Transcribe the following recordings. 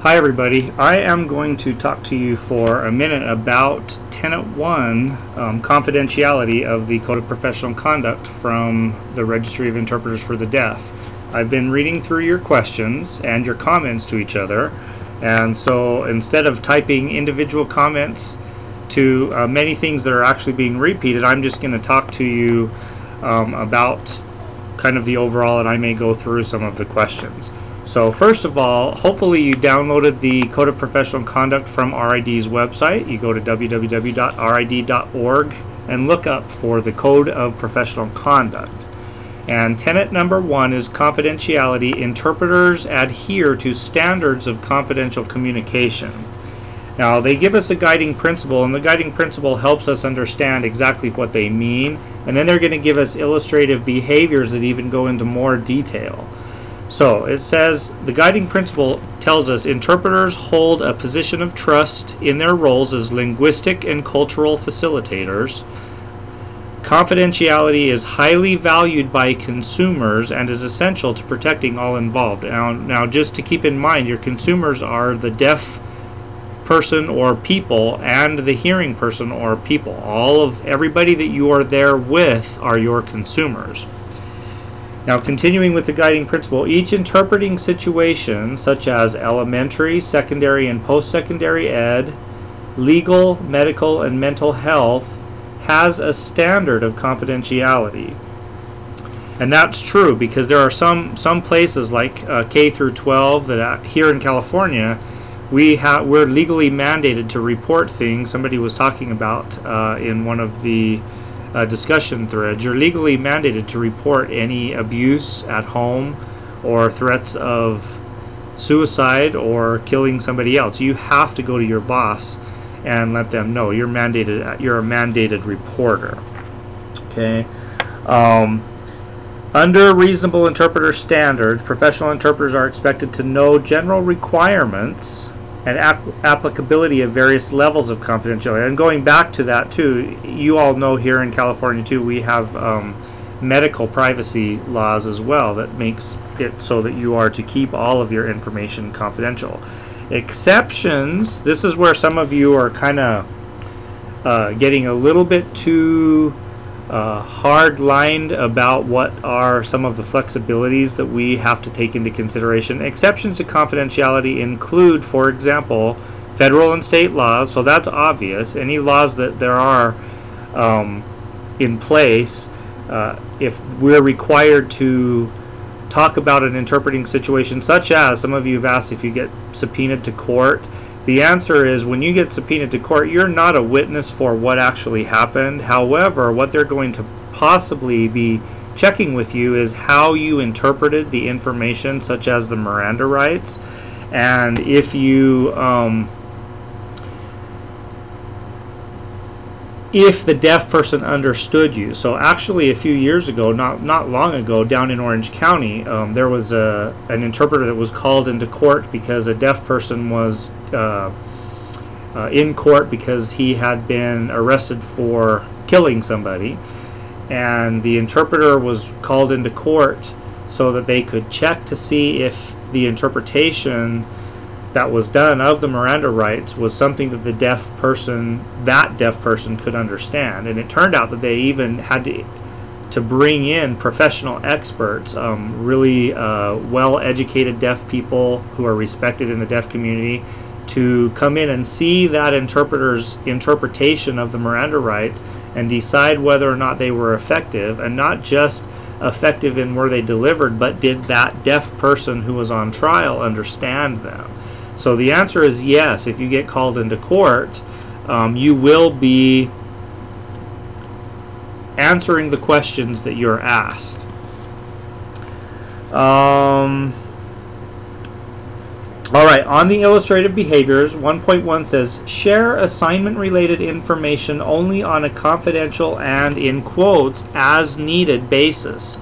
Hi everybody, I am going to talk to you for a minute about Tenet 1, confidentiality of the Code of Professional Conduct from the Registry of Interpreters for the Deaf. I've been reading through your questions and your comments to each other, and so instead of typing individual comments to many things that are actually being repeated, I'm just going to talk to you about kind of the overall, and I may go through some of the questions. So first of all, hopefully you downloaded the Code of Professional Conduct from RID's website. You go to www.rid.org and look up for the Code of Professional Conduct. And tenet number 1 is confidentiality. Interpreters adhere to standards of confidential communication. Now they give us a guiding principle, and the guiding principle helps us understand exactly what they mean, and then they're going to give us illustrative behaviors that even go into more detail. So it says the guiding principle tells us interpreters hold a position of trust in their roles as linguistic and cultural facilitators. Confidentiality is highly valued by consumers and is essential to protecting all involved. Now just to keep in mind, your consumers are the deaf person or people and the hearing person or people. Everybody that you are there with are your consumers. Now, continuing with the guiding principle, each interpreting situation, such as elementary, secondary, and post-secondary ed, legal, medical, and mental health, has a standard of confidentiality. And that's true because there are some places like K through 12 that here in California, we're legally mandated to report things. Somebody was talking about in one of the discussion threads. You're legally mandated to report any abuse at home or threats of suicide or killing somebody else. You have to go to your boss and let them know. You're a mandated reporter. Okay. Under reasonable interpreter standards, professional interpreters are expected to know general requirements and applicability of various levels of confidentiality. And going back to that too, you all know here in California too, we have medical privacy laws as well that makes it so that you are to keep all of your information confidential. Exceptions, this is where some of you are kind of getting a little bit too hard-lined about what are some of the flexibilities that we have to take into consideration. Exceptions to confidentiality include, for example, federal and state laws, so that's obvious. Any laws that there are in place, if we're required to talk about an interpreting situation, such as some of you have asked if you get subpoenaed to court. The answer is when you get subpoenaed to court, you're not a witness for what actually happened. However, what they're going to possibly be checking with you is how you interpreted the information, such as the Miranda rights, and if you if the deaf person understood you. So actually a few years ago, not long ago, down in Orange County, there was an interpreter that was called into court because a deaf person was in court because he had been arrested for killing somebody, and the interpreter was called into court so that they could check to see if the interpretation that was done of the Miranda rights was something that that deaf person could understand. And it turned out that they even had to bring in professional experts, really well-educated deaf people who are respected in the deaf community, to come in and see that interpreter's interpretation of the Miranda rights and decide whether or not they were effective, and not just effective in where they delivered, but did that deaf person who was on trial understand them. So the answer is yes. If you get called into court, you will be answering the questions that you're asked. All right, on the illustrative behaviors, 1.1 says, share assignment-related information only on a confidential and, in quotes, as-needed basis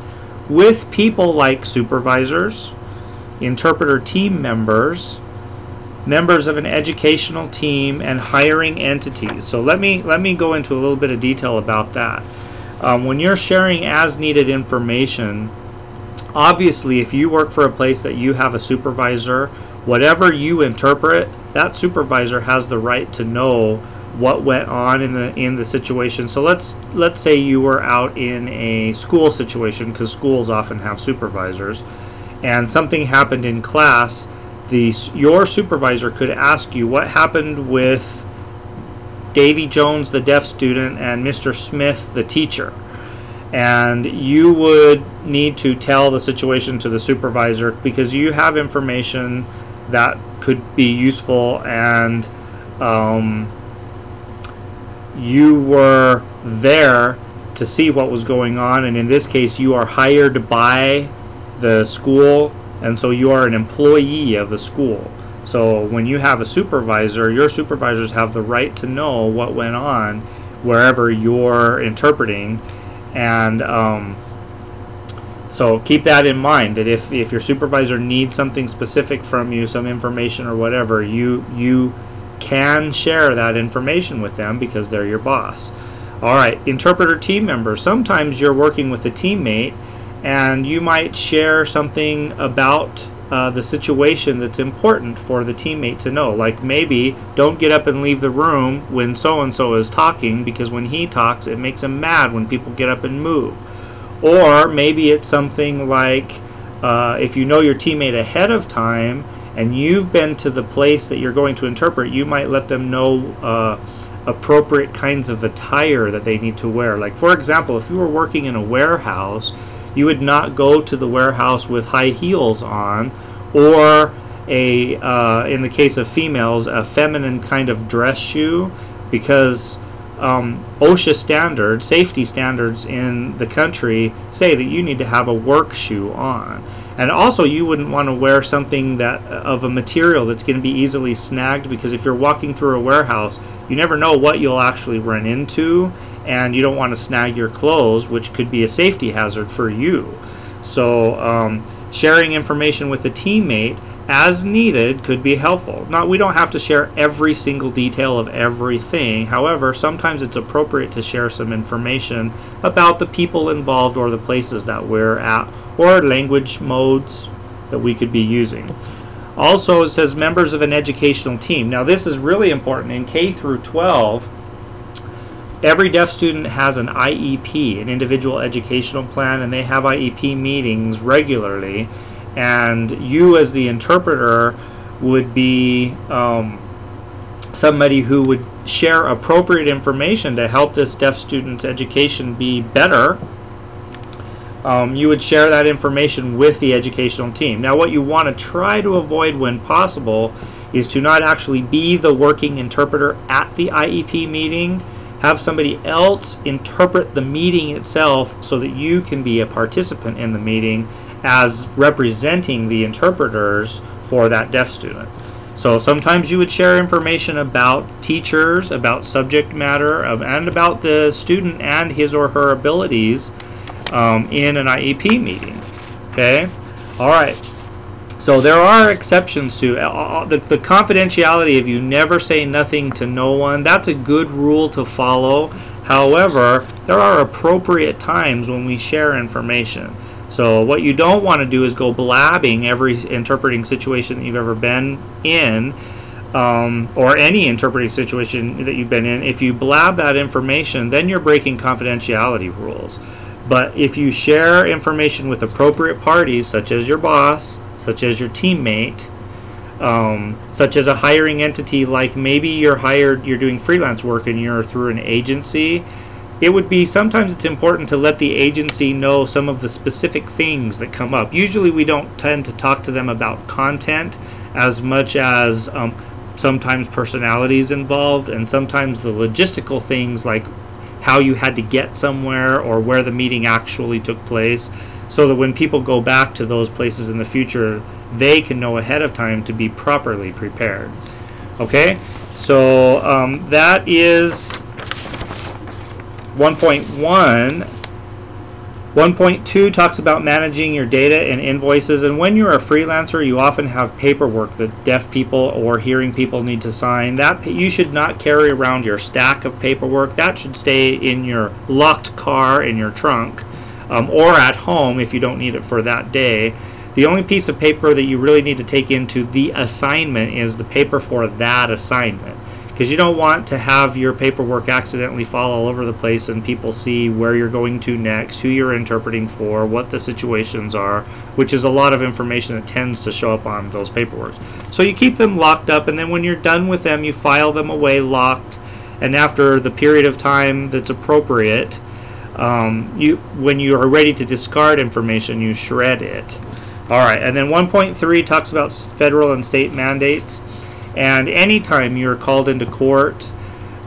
with people like supervisors, interpreter team members, members of an educational team, and hiring entities. So let me go into a little bit of detail about that. When you're sharing as-needed information, Obviously, if you work for a place that you have a supervisor, whatever you interpret, that supervisor has the right to know what went on in the situation. So let's say you were out in a school situation, because schools often have supervisors, and something happened in class. Your supervisor could ask you what happened with Davy Jones, the deaf student, and Mr. Smith, the teacher. And you would need to tell the situation to the supervisor, because you have information that could be useful, and you were there to see what was going on, and in this case you are hired by the school, and so you are an employee of the school. So when you have a supervisor, your supervisors have the right to know what went on wherever you're interpreting. And so keep that in mind, that if your supervisor needs something specific from you, some information or whatever, you can share that information with them because they're your boss. All right, interpreter team members. Sometimes you're working with a teammate and you might share something about the situation that's important for the teammate to know. Like, maybe don't get up and leave the room when so-and-so is talking, because when he talks it makes him mad when people get up and move. Or maybe it's something like, if you know your teammate ahead of time and you've been to the place that you're going to interpret, you might let them know appropriate kinds of attire that they need to wear. Like, for example, if you were working in a warehouse, you would not go to the warehouse with high heels on, or in the case of females, a feminine kind of dress shoe, because OSHA standards, safety standards in the country, say that you need to have a work shoe on. And also, you wouldn't want to wear something that of a material that's going to be easily snagged, because if you're walking through a warehouse, you never know what you'll actually run into, and you don't want to snag your clothes, which could be a safety hazard for you. So sharing information with a teammate as needed could be helpful. Now, we don't have to share every single detail of everything. However, sometimes it's appropriate to share some information about the people involved, or the places that we're at, or language modes that we could be using. Also, it says members of an educational team. Now, this is really important. In K through 12, every deaf student has an IEP, an individual educational plan, and they have IEP meetings regularly. And you, as the interpreter, would be somebody who would share appropriate information to help this deaf student's education be better. You would share that information with the educational team. Now, what you want to try to avoid when possible is to not actually be the working interpreter at the IEP meeting. Have somebody else interpret the meeting itself so that you can be a participant in the meeting as representing the interpreters for that deaf student. So sometimes you would share information about teachers, about subject matter, and about the student and his or her abilities in an IEP meeting. Okay? All right. So there are exceptions to the confidentiality of you never say nothing to no one. That's a good rule to follow. However, there are appropriate times when we share information. So what you don't want to do is go blabbing every interpreting situation that you've ever been in, or any interpreting situation that you've been in. If you blab that information, then you're breaking confidentiality rules. But if you share information with appropriate parties, such as your boss, such as your teammate, such as a hiring entity, like maybe you're doing freelance work and you're through an agency, it would be, sometimes it's important to let the agency know some of the specific things that come up. Usually we don't tend to talk to them about content as much as sometimes personalities involved, and sometimes the logistical things like how you had to get somewhere or where the meeting actually took place, so that when people go back to those places in the future, they can know ahead of time to be properly prepared. Okay, so that is 1.1. 1.2 talks about managing your data and invoices, and when you're a freelancer, you often have paperwork that deaf people or hearing people need to sign. That you should not carry around your stack of paperwork. That should stay in your locked car in your trunk. or at home if you don't need it for that day. The only piece of paper that you really need to take into the assignment is the paper for that assignment, because you don't want to have your paperwork accidentally fall all over the place and people see where you're going to next, who you're interpreting for, what the situations are, which is a lot of information that tends to show up on those paperwork. So you keep them locked up, and then when you're done with them, you file them away locked, and after the period of time that's appropriate, when you are ready to discard information, you shred it. Alright, and then 1.3 talks about federal and state mandates. And anytime you're called into court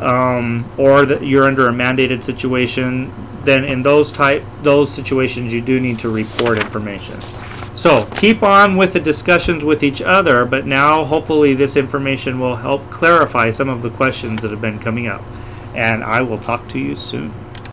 or that you're under a mandated situation, then in those situations you do need to report information. So keep on with the discussions with each other, but now hopefully this information will help clarify some of the questions that have been coming up. And I will talk to you soon.